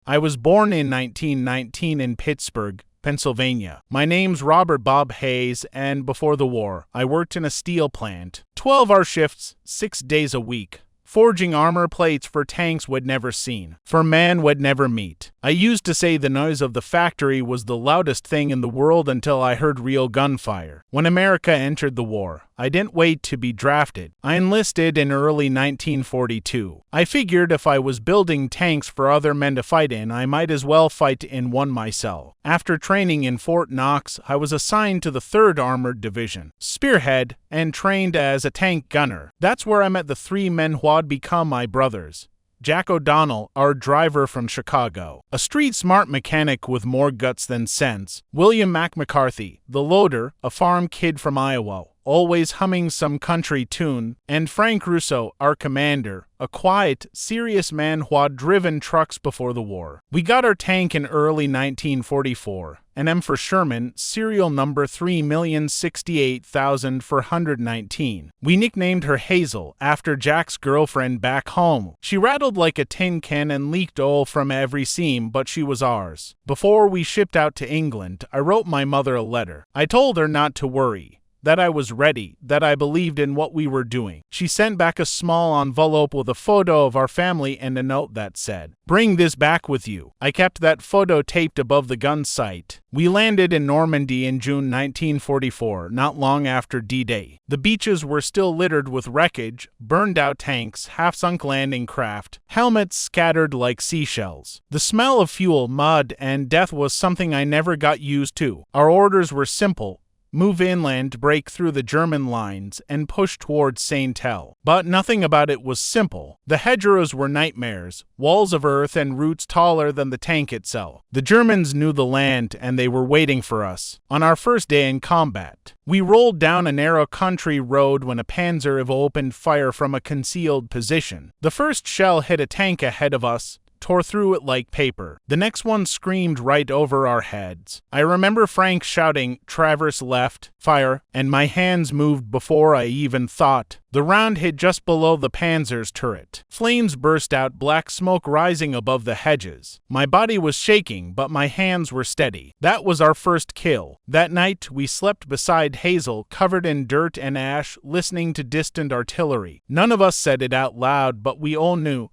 I was born in 1919 in Pittsburgh, Pennsylvania. My name's Robert Bob Hayes, and before the war, I worked in a steel plant. 12-hour shifts, 6 days a week, forging armor plates for tanks we'd never seen, for men we'd never meet. I used to say the noise of the factory was the loudest thing in the world until I heard real gunfire. When America entered the war, I didn't wait to be drafted. I enlisted in early 1942. I figured if I was building tanks for other men to fight in, I might as well fight in one myself. After training in Fort Knox, I was assigned to the 3rd Armored Division, Spearhead, and trained as a tank gunner. That's where I met the 3 men who'd become my brothers. Jack O'Donnell, our driver from Chicago, a street-smart mechanic with more guts than sense. William McCarthy, the loader, a farm kid from Iowa, always humming some country tune. And Frank Russo, our commander, a quiet, serious man who'd driven trucks before the war. We got our tank in early 1944, an M for Sherman, serial number 3,068,419. We nicknamed her Hazel after Jack's girlfriend back home. She rattled like a tin can and leaked oil from every seam, but she was ours. Before we shipped out to England, I wrote my mother a letter. I told her not to worry, that I was ready, that I believed in what we were doing. She sent back a small envelope with a photo of our family and a note that said, "Bring this back with you." I kept that photo taped above the gun sight. We landed in Normandy in June 1944, not long after D-Day. The beaches were still littered with wreckage, burned-out tanks, half-sunk landing craft, helmets scattered like seashells. The smell of fuel, mud, and death was something I never got used to. Our orders were simple: move inland, break through the German lines, and push towards Saint-El. But nothing about it was simple. The hedgerows were nightmares, walls of earth and roots taller than the tank itself. The Germans knew the land, and they were waiting for us. On our first day in combat, we rolled down a narrow country road when a Panzer IV opened fire from a concealed position. The first shell hit a tank ahead of us, tore through it like paper. The next one screamed right over our heads. I remember Frank shouting, "Traverse left, fire," and my hands moved before I even thought. The round hit just below the Panzer's turret. Flames burst out, black smoke rising above the hedges. My body was shaking, but my hands were steady. That was our first kill. That night, we slept beside Hazel, covered in dirt and ash, listening to distant artillery. None of us said it out loud, but we all knew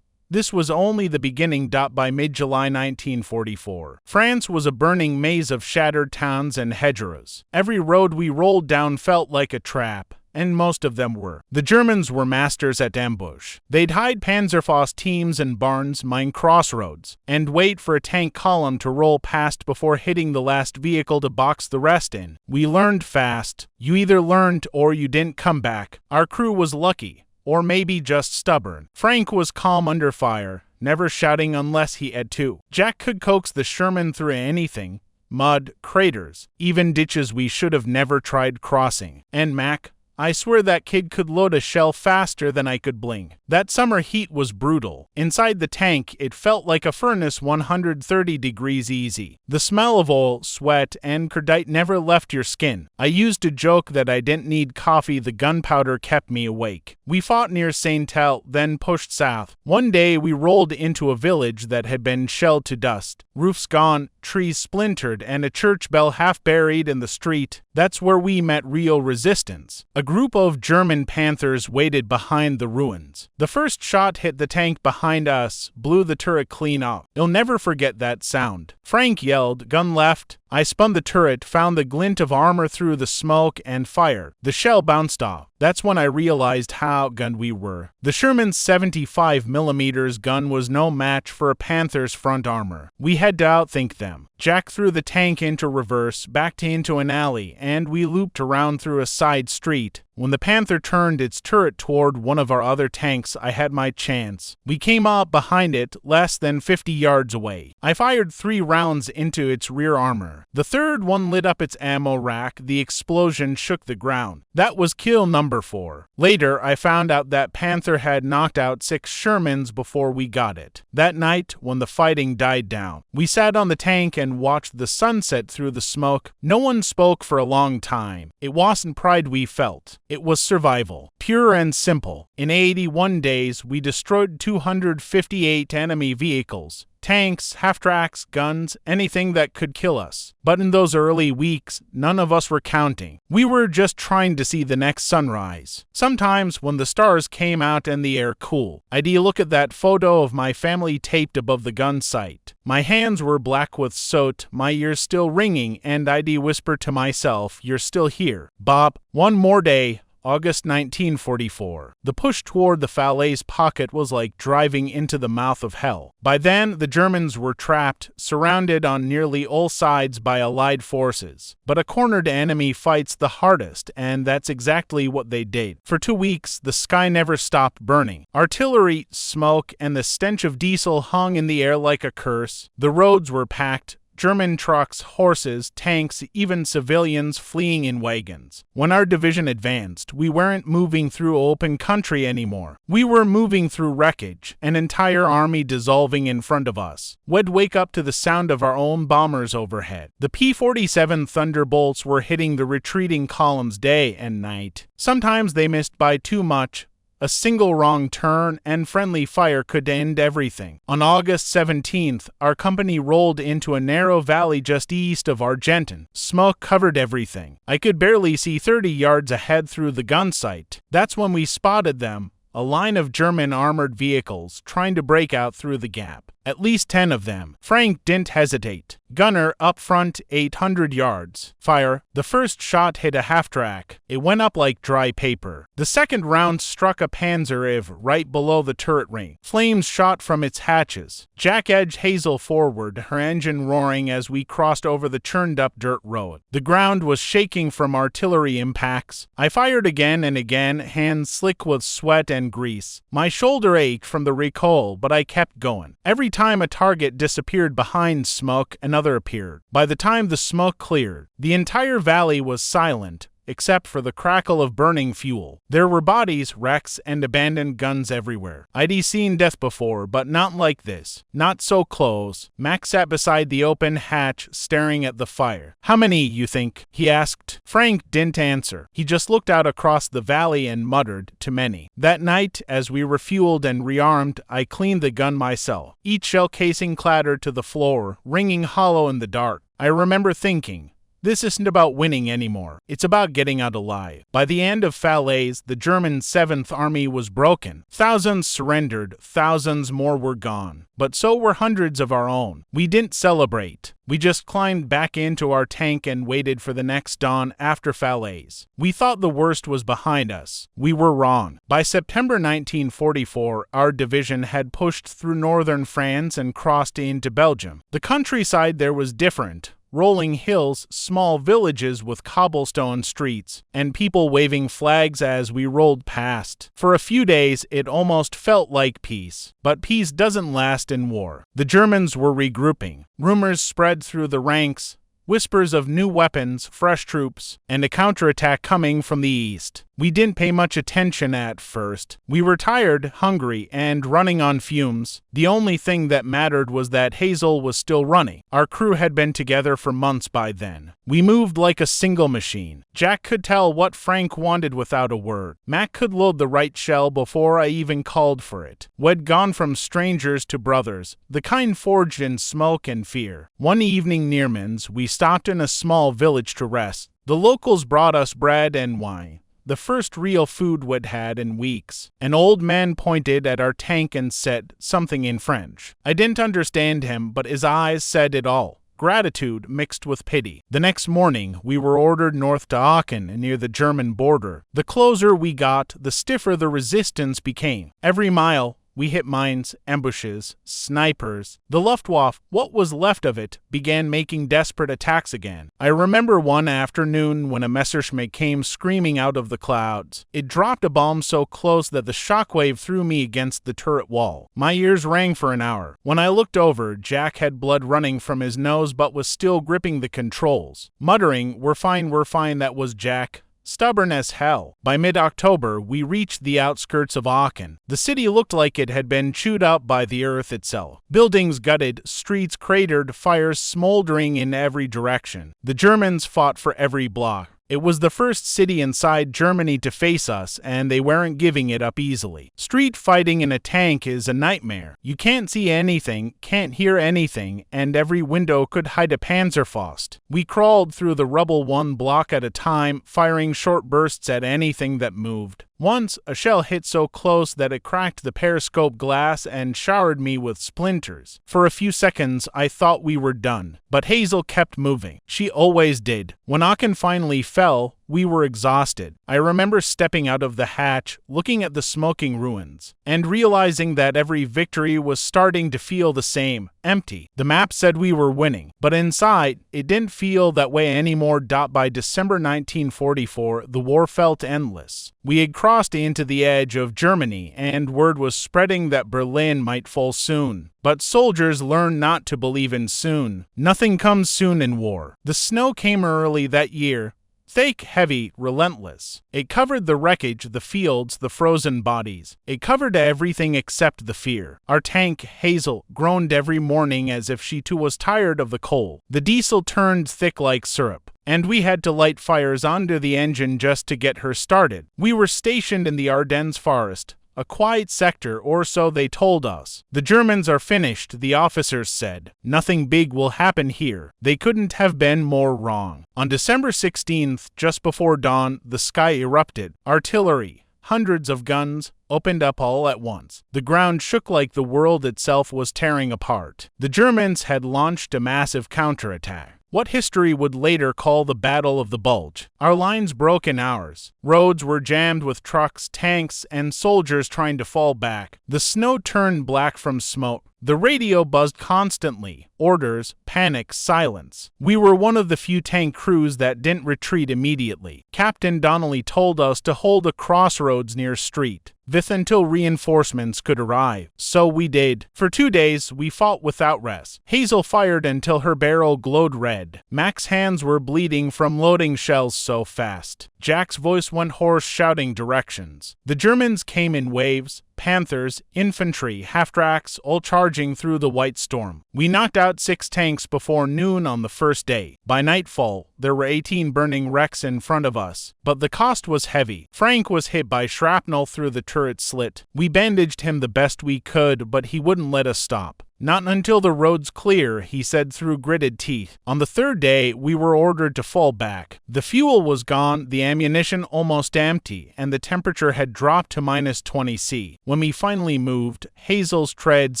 this was only the beginning. By mid-July 1944, France was a burning maze of shattered towns and hedgerows. Every road we rolled down felt like a trap, and most of them were. The Germans were masters at ambush. They'd hide Panzerfaust teams in barns, mine crossroads, and wait for a tank column to roll past before hitting the last vehicle to box the rest in. We learned fast. You either learned or you didn't come back. Our crew was lucky, or maybe just stubborn. Frank was calm under fire, never shouting unless he had to. Jack could coax the Sherman through anything: mud, craters, even ditches we should have never tried crossing. And Mac, I swear that kid could load a shell faster than I could blink. That summer heat was brutal. Inside the tank, it felt like a furnace 130 degrees easy. The smell of oil, sweat, and cordite never left your skin. I used to joke that I didn't need coffee, the gunpowder kept me awake. We fought near Saint-El, then pushed south. One day we rolled into a village that had been shelled to dust. Roofs gone, trees splintered, and a church bell half buried in the street. That's where we met real resistance. A group of German Panthers waited behind the ruins. The first shot hit the tank behind us, blew the turret clean off. You'll never forget that sound. Frank yelled, "Gun left." I spun the turret, found the glint of armor through the smoke, and fired. The shell bounced off. That's when I realized how outgunned we were. The Sherman's 75mm gun was no match for a Panther's front armor. We had to outthink them. Jack threw the tank into reverse, backed into an alley, and we looped around through a side street. When the Panther turned its turret toward one of our other tanks, I had my chance. We came up behind it, less than 50 yards away. I fired 3 rounds into its rear armor. The third one lit up its ammo rack. The explosion shook the ground. That was kill number 4. Later, I found out that Panther had knocked out 6 Shermans before we got it. That night, when the fighting died down, we sat on the tank and watched the sunset through the smoke. No one spoke for a long time. It wasn't pride we felt. It was survival, pure and simple. In 81 days, we destroyed 258 enemy vehicles, Tanks, half-tracks, guns, anything that could kill us. But in those early weeks, none of us were counting. We were just trying to see the next sunrise. Sometimes, when the stars came out and the air cooled, I'd look at that photo of my family taped above the gun sight. My hands were black with soot, my ears still ringing, and I'd whisper to myself, "You're still here, Bob." One more day, August 1944. The push toward the Falaise pocket was like driving into the mouth of hell. By then, the Germans were trapped, surrounded on nearly all sides by Allied forces. But a cornered enemy fights the hardest, and that's exactly what they did. For 2 weeks, the sky never stopped burning. Artillery, smoke, and the stench of diesel hung in the air like a curse. The roads were packed. German trucks, horses, tanks, even civilians fleeing in wagons. When our division advanced, we weren't moving through open country anymore. We were moving through wreckage, an entire army dissolving in front of us. We'd wake up to the sound of our own bombers overhead. The P-47 Thunderbolts were hitting the retreating columns day and night. Sometimes they missed by too much. A single wrong turn and friendly fire could end everything. On August 17th, our company rolled into a narrow valley just east of Argenton. Smoke covered everything. I could barely see 30 yards ahead through the gun sight. That's when we spotted them, a line of German armored vehicles trying to break out through the gap. At least 10 of them. Frank didn't hesitate. Gunner up front, 800 yards. Fire. The first shot hit a half-track. It went up like dry paper. The second round struck a Panzer IV right below the turret ring. Flames shot from its hatches. Jack edged Hazel forward, her engine roaring as we crossed over the churned-up dirt road. The ground was shaking from artillery impacts. I fired again and again, hands slick with sweat and grease. My shoulder ached from the recoil, but I kept going. Every time a target disappeared behind smoke, another appeared. By the time the smoke cleared, the entire valley was silent, except for the crackle of burning fuel. There were bodies, wrecks, and abandoned guns everywhere. I'd seen death before, but not like this. Not so close. Max sat beside the open hatch, staring at the fire. "How many, you think?" he asked. Frank didn't answer. He just looked out across the valley and muttered, "Too many." That night, as we refueled and rearmed, I cleaned the gun myself. Each shell casing clattered to the floor, ringing hollow in the dark. I remember thinking, this isn't about winning anymore. It's about getting out alive. By the end of Falaise, the German 7th Army was broken. Thousands surrendered, thousands more were gone. But so were hundreds of our own. We didn't celebrate. We just climbed back into our tank and waited for the next dawn after Falaise. We thought the worst was behind us. We were wrong. By September 1944, our division had pushed through northern France and crossed into Belgium. The countryside there was different. Rolling hills, small villages with cobblestone streets, and people waving flags as we rolled past. For a few days, it almost felt like peace. But peace doesn't last in war. The Germans were regrouping. Rumors spread through the ranks. Whispers of new weapons, fresh troops, and a counterattack coming from the east. We didn't pay much attention at first. We were tired, hungry, and running on fumes. The only thing that mattered was that Hazel was still running. Our crew had been together for months by then. We moved like a single machine. Jack could tell what Frank wanted without a word. Mac could load the right shell before I even called for it. We'd gone from strangers to brothers, the kind forged in smoke and fear. One evening near Mins, we stopped in a small village to rest. The locals brought us bread and wine. The first real food we'd had in weeks. An old man pointed at our tank and said something in French. I didn't understand him, but his eyes said it all. Gratitude mixed with pity. The next morning, we were ordered north to Aachen, near the German border. The closer we got, the stiffer the resistance became. Every mile, we hit mines, ambushes, snipers. The Luftwaffe, what was left of it, began making desperate attacks again. I remember one afternoon when a Messerschmitt came screaming out of the clouds. It dropped a bomb so close that the shockwave threw me against the turret wall. My ears rang for an hour. When I looked over, Jack had blood running from his nose but was still gripping the controls. Muttering, we're fine, that was Jack. Stubborn as hell. By mid-October, we reached the outskirts of Aachen. The city looked like it had been chewed up by the earth itself. Buildings gutted, streets cratered, fires smoldering in every direction. The Germans fought for every block. It was the first city inside Germany to face us, and they weren't giving it up easily. Street fighting in a tank is a nightmare. You can't see anything, can't hear anything, and every window could hide a Panzerfaust. We crawled through the rubble one block at a time, firing short bursts at anything that moved. Once, a shell hit so close that it cracked the periscope glass and showered me with splinters. For a few seconds, I thought we were done, but Hazel kept moving. She always did. When Aachen finally fell, we were exhausted. I remember stepping out of the hatch, looking at the smoking ruins, and realizing that every victory was starting to feel the same, empty. The map said we were winning, but inside, it didn't feel that way anymore. By December 1944, the war felt endless. We had crossed into the edge of Germany, and word was spreading that Berlin might fall soon. But soldiers learned not to believe in soon. Nothing comes soon in war. The snow came early that year. Thick, heavy, relentless. It covered the wreckage, the fields, the frozen bodies. It covered everything except the fear. Our tank, Hazel, groaned every morning as if she too was tired of the cold. The diesel turned thick like syrup, and we had to light fires under the engine just to get her started. We were stationed in the Ardennes forest, a quiet sector, or so they told us. The Germans are finished, the officers said. Nothing big will happen here. They couldn't have been more wrong. On December 16th, just before dawn, the sky erupted. Artillery, hundreds of guns, opened up all at once. The ground shook like the world itself was tearing apart. The Germans had launched a massive counterattack. What history would later call the Battle of the Bulge. Our lines broke in hours. Roads were jammed with trucks, tanks, and soldiers trying to fall back. The snow turned black from smoke. The radio buzzed constantly. Orders, panic, silence. We were one of the few tank crews that didn't retreat immediately. Captain Donnelly told us to hold a crossroads near Street Vith until reinforcements could arrive. So we did. For 2 days, we fought without rest. Hazel fired until her barrel glowed red. Mac's hands were bleeding from loading shells so fast. Jack's voice went hoarse, shouting directions. The Germans came in waves. Panthers, infantry, half-tracks, all charging through the white storm. We knocked out 6 tanks before noon on the first day. By nightfall, there were 18 burning wrecks in front of us, but the cost was heavy. Frank was hit by shrapnel through the turret slit. We bandaged him the best we could, but he wouldn't let us stop. Not until the road's clear, he said through gritted teeth. On the third day, we were ordered to fall back. The fuel was gone, the ammunition almost empty, and the temperature had dropped to -20°C. When we finally moved, Hazel's treads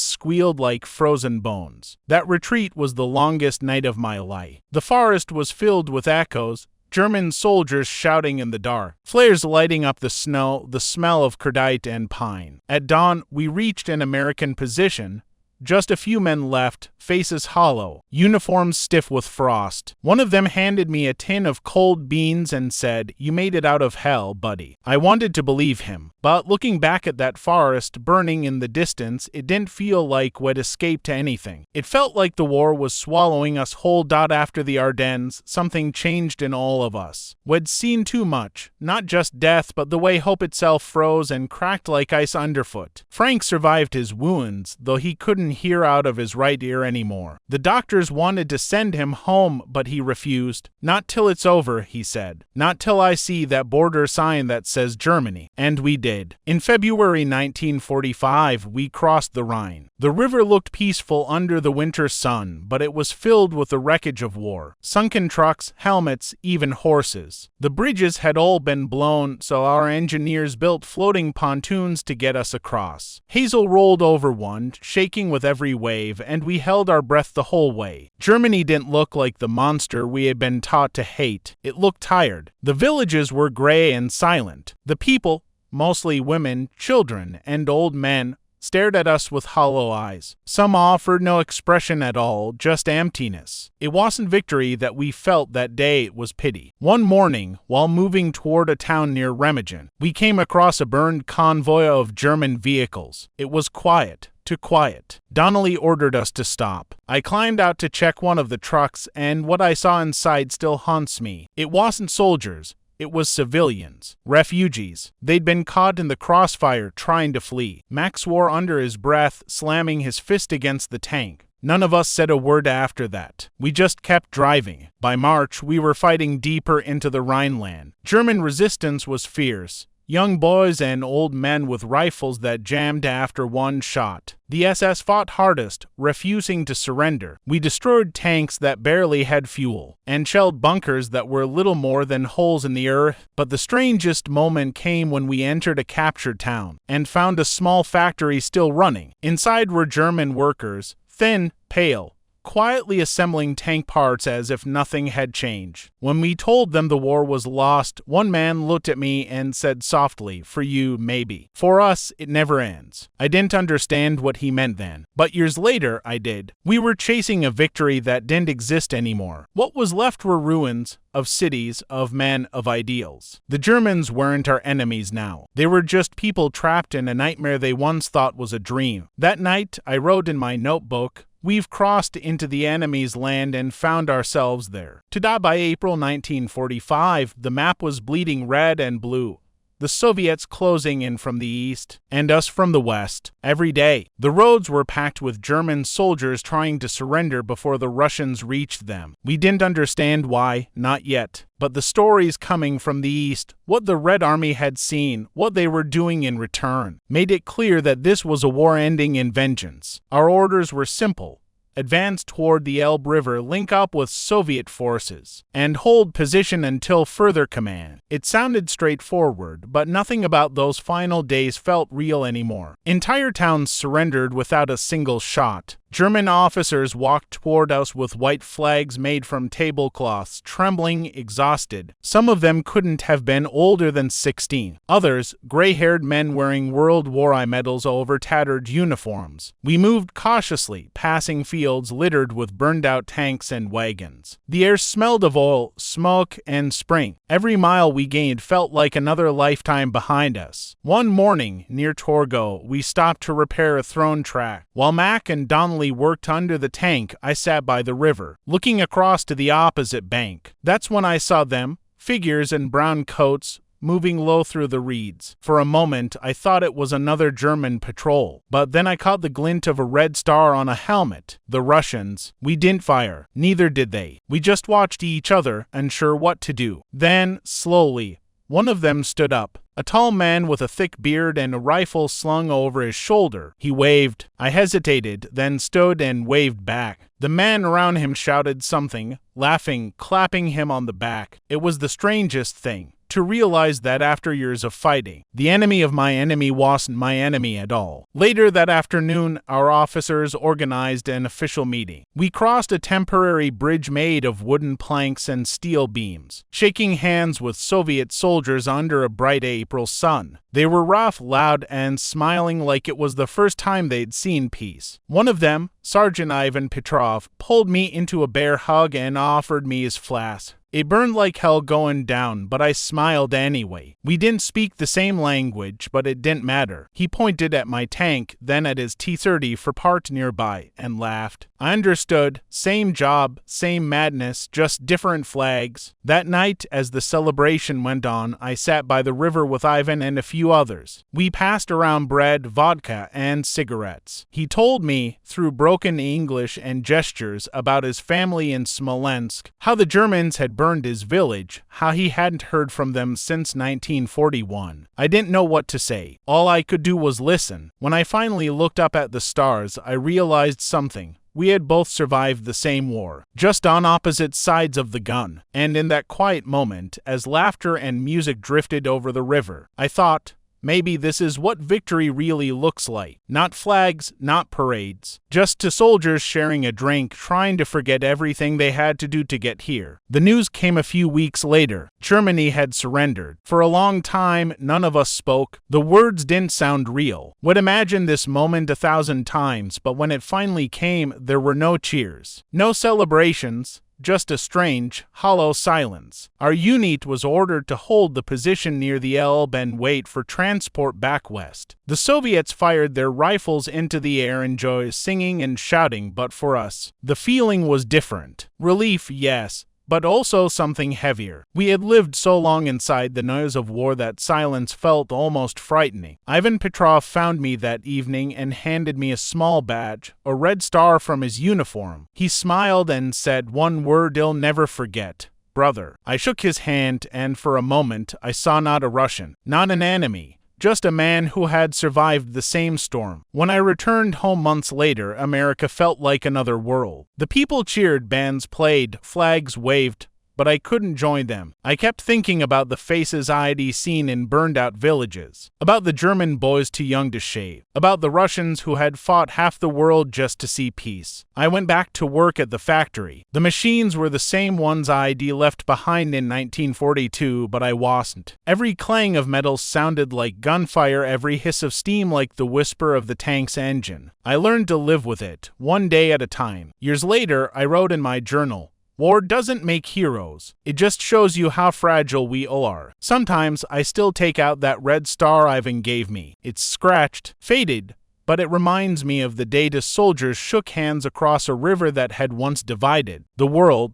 squealed like frozen bones. That retreat was the longest night of my life. The forest was filled with echoes, German soldiers shouting in the dark, flares lighting up the snow, the smell of cordite and pine. At dawn, we reached an American position. Just a few men left, faces hollow, uniforms stiff with frost. One of them handed me a tin of cold beans and said, "You made it out of hell, buddy." I wanted to believe him, but looking back at that forest burning in the distance, it didn't feel like we'd escaped anything. It felt like the war was swallowing us whole. After the Ardennes, something changed in all of us. We'd seen too much, not just death, but the way hope itself froze and cracked like ice underfoot. Frank survived his wounds, though he couldn't hear out of his right ear anymore. The doctors wanted to send him home, but he refused. "Not till it's over," he said. "Not till I see that border sign that says Germany." And we did. In February 1945, we crossed the Rhine. The river looked peaceful under the winter sun, but it was filled with the wreckage of war. Sunken trucks, helmets, even horses. The bridges had all been blown, so our engineers built floating pontoons to get us across. Hazel rolled over one, shaking with every wave, and we held our breath the whole way. Germany didn't look like the monster we had been taught to hate. It looked tired. The villages were gray and silent. The people, mostly women, children, and old men, stared at us with hollow eyes. Some offered no expression at all, just emptiness. It wasn't victory that we felt that day, it was pity. One morning, while moving toward a town near Remagen, we came across a burned convoy of German vehicles. It was quiet. Too quiet. Donnelly ordered us to stop. I climbed out to check one of the trucks, and what I saw inside still haunts me. It wasn't soldiers. It was civilians, refugees. They'd been caught in the crossfire trying to flee. Max swore under his breath, slamming his fist against the tank. None of us said a word after that. We just kept driving. By March, we were fighting deeper into the Rhineland. German resistance was fierce. Young boys and old men with rifles that jammed after one shot. The SS fought hardest, refusing to surrender. We destroyed tanks that barely had fuel, and shelled bunkers that were little more than holes in the earth. But the strangest moment came when we entered a captured town, and found a small factory still running. Inside were German workers, thin, pale, quietly assembling tank parts as if nothing had changed. When we told them the war was lost, one man looked at me and said softly, "For you, maybe. For us, it never ends." I didn't understand what he meant then, but years later, I did. We were chasing a victory that didn't exist anymore. What was left were ruins of cities, of men, of ideals. The Germans weren't our enemies now. They were just people trapped in a nightmare they once thought was a dream. That night, I wrote in my notebook, "We've crossed into the enemy's land and found ourselves there." To die by April 1945, the map was bleeding red and blue. The Soviets closing in from the east, and us from the west. Every day, the roads were packed with German soldiers trying to surrender before the Russians reached them. We didn't understand why, not yet. But the stories coming from the east, what the Red Army had seen, what they were doing in return, made it clear that this was a war ending in vengeance. Our orders were simple. Advance toward the Elbe River, link up with Soviet forces, and hold position until further command. It sounded straightforward, but nothing about those final days felt real anymore. Entire towns surrendered without a single shot. German officers walked toward us with white flags made from tablecloths, trembling, exhausted. Some of them couldn't have been older than 16. Others, gray-haired men wearing World War I medals over tattered uniforms. We moved cautiously, passing fields littered with burned-out tanks and wagons. The air smelled of oil, smoke, and spring. Every mile we gained felt like another lifetime behind us. One morning, near Torgau, we stopped to repair a thrown track. While Mac and Donnelly worked under the tank, I sat by the river, looking across to the opposite bank. That's when I saw them, figures in brown coats, moving low through the reeds. For a moment, I thought it was another German patrol, but then I caught the glint of a red star on a helmet. The Russians. We didn't fire. Neither did they. We just watched each other, unsure what to do. Then, slowly, one of them stood up. A tall man with a thick beard and a rifle slung over his shoulder. He waved. I hesitated, then stood and waved back. The man around him shouted something, laughing, clapping him on the back. It was the strangest thing to realize that after years of fighting, the enemy of my enemy wasn't my enemy at all. Later that afternoon, our officers organized an official meeting. We crossed a temporary bridge made of wooden planks and steel beams, shaking hands with Soviet soldiers under a bright April sun. They were rough, loud, and smiling like it was the first time they'd seen peace. One of them, Sergeant Ivan Petrov, pulled me into a bear hug and offered me his flask. It burned like hell going down, but I smiled anyway. We didn't speak the same language, but it didn't matter. He pointed at my tank, then at his T-30 for part nearby, and laughed. I understood. Same job, same madness, just different flags. That night, as the celebration went on, I sat by the river with Ivan and a few others. We passed around bread, vodka, and cigarettes. He told me, through broken English and gestures, about his family in Smolensk, how the Germans had burned his village, how he hadn't heard from them since 1941. I didn't know what to say. All I could do was listen. When I finally looked up at the stars, I realized something. We had both survived the same war, just on opposite sides of the gun. And in that quiet moment, as laughter and music drifted over the river, I thought, maybe this is what victory really looks like. Not flags, not parades. Just two soldiers sharing a drink, trying to forget everything they had to do to get here. The news came a few weeks later. Germany had surrendered. For a long time, none of us spoke. The words didn't sound real. Would imagine this moment 1,000 times, but when it finally came, there were no cheers. No celebrations. Just a strange, hollow silence. Our unit was ordered to hold the position near the Elbe and wait for transport back west. The Soviets fired their rifles into the air in joy, singing and shouting, but for us, the feeling was different. Relief, yes, but also something heavier. We had lived so long inside the noise of war that silence felt almost frightening. Ivan Petrov found me that evening and handed me a small badge, a red star from his uniform. He smiled and said one word he'll never forget: brother. I shook his hand, and for a moment I saw not a Russian, not an enemy, just a man who had survived the same storm. When I returned home months later, America felt like another world. The people cheered, bands played, flags waved, but I couldn't join them. I kept thinking about the faces I'd seen in burned-out villages, about the German boys too young to shave, about the Russians who had fought half the world just to see peace. I went back to work at the factory. The machines were the same ones I'd left behind in 1942, but I wasn't. Every clang of metal sounded like gunfire, every hiss of steam like the whisper of the tank's engine. I learned to live with it, one day at a time. Years later, I wrote in my journal, "War doesn't make heroes. It just shows you how fragile we all are." Sometimes I still take out that red star Ivan gave me. It's scratched, faded, but it reminds me of the day the soldiers shook hands across a river that had once divided the world.